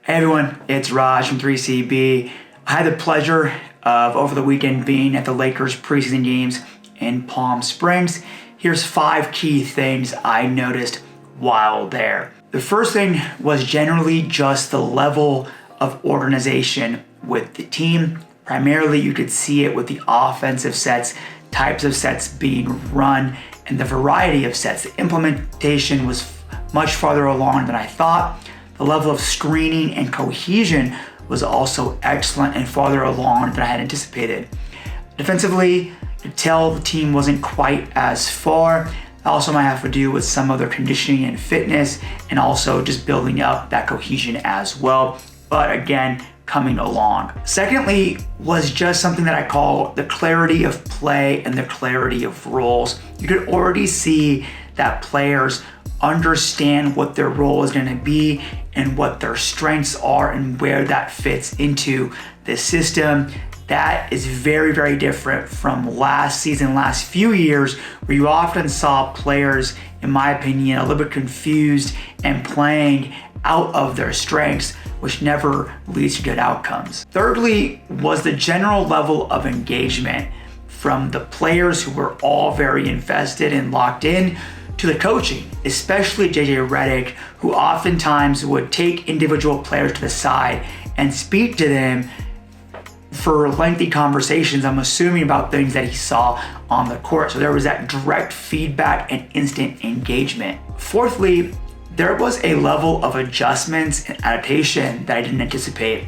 Hey everyone, it's Raj from 3CB. I had the pleasure of over the weekend being at the Lakers preseason games in Palm Springs. Here's 5 key things I noticed while there. The first thing was generally just the level of organization with the team. Primarily, you could see it with the offensive sets, types of sets being run, and the variety of sets. The implementation was much farther along than I thought. The level of screening and cohesion was also excellent and farther along than I had anticipated. Defensively, I could tell the team wasn't quite as far. That also might have to do with some of their conditioning and fitness, and also just building up that cohesion as well. But again, coming along. Secondly, was just something that I call the clarity of play and the clarity of roles. You could already see that players understand what their role is going to be and what their strengths are and where that fits into the system. That is very, very different from last season, last few years, where you often saw players, in my opinion, a little bit confused and playing out of their strengths, which never leads to good outcomes. Thirdly, was the general level of engagement from the players who were all very invested and locked in to the coaching, especially JJ Redick, who oftentimes would take individual players to the side and speak to them for lengthy conversations, I'm assuming, about things that he saw on the court. So there was that direct feedback and instant engagement. Fourthly, there was a level of adjustments and adaptation that I didn't anticipate.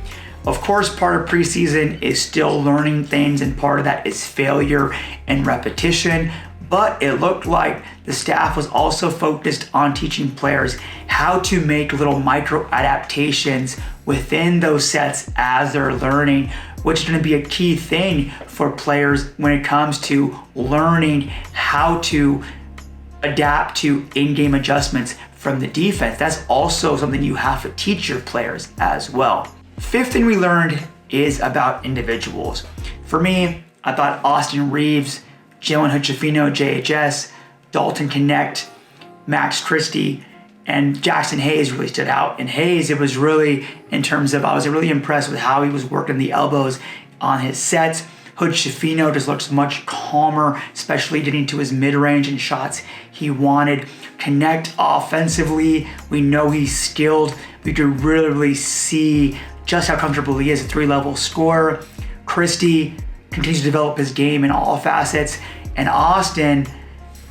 Of course, part of preseason is still learning things, and part of that is failure and repetition. But it looked like the staff was also focused on teaching players how to make little micro adaptations within those sets as they're learning, which is going to be a key thing for players when it comes to learning how to adapt to in-game adjustments from the defense. That's also something you have to teach your players as well. Fifth thing we learned is about individuals. For me, I thought Austin Reeves, Jalen Hood-Schifino, JHS, Dalton Connect, Max Christie, and Jackson Hayes really stood out. And Hayes, it was really, in terms of, I was really impressed with how he was working the elbows on his sets. Hood-Schifino just looks much calmer, especially getting to his mid-range and shots he wanted. Connect offensively, we know he's skilled. We could really see just how comfortable he is, a 3-level scorer. Christie continues to develop his game in all facets. And Austin,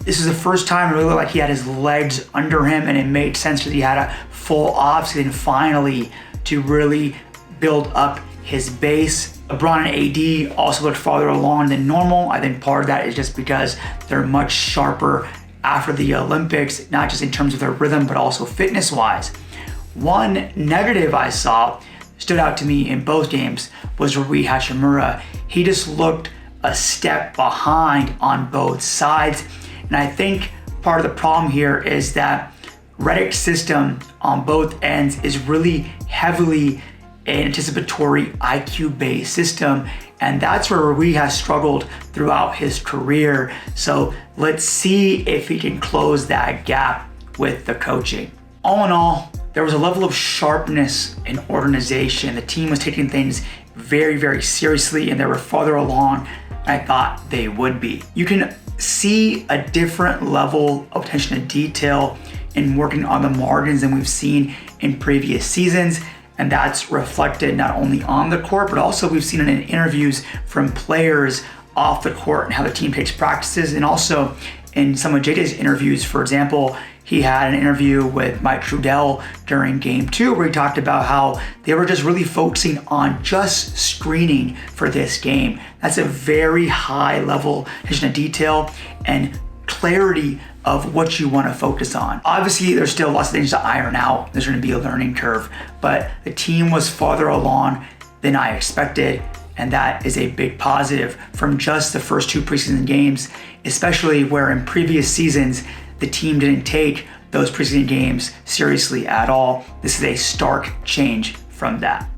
this is the first time it really looked like he had his legs under him, and it made sense that he had a full offseason finally to really build up his base. LeBron and AD also looked farther along than normal. I think part of that is just because they're much sharper after the Olympics, not just in terms of their rhythm, but also fitness-wise. One negative I saw stood out to me in both games was Rui Hachimura. He just looked a step behind on both sides. And I think part of the problem here is that Redick's system on both ends is really heavily an anticipatory IQ-based system, and that's where Rui has struggled throughout his career. So let's see if he can close that gap with the coaching. All in all, there was a level of sharpness and organization. The team was taking things very, very seriously, and they were farther along than I thought they would be. You can see a different level of attention to detail in working on the margins than we've seen in previous seasons. And that's reflected not only on the court, but also we've seen it in interviews from players off the court and how the team takes practices. And also in some of JJ's interviews, for example, he had an interview with Mike Trudell during game 2 where he talked about how they were just really focusing on just screening for this game. That's a very high level attention to detail and clarity of what you want to focus on. Obviously, there's still lots of things to iron out. There's going to be a learning curve, but the team was farther along than I expected, and that is a big positive from just the first 2 preseason games, especially where in previous seasons, the team didn't take those preseason games seriously at all. This is a stark change from that.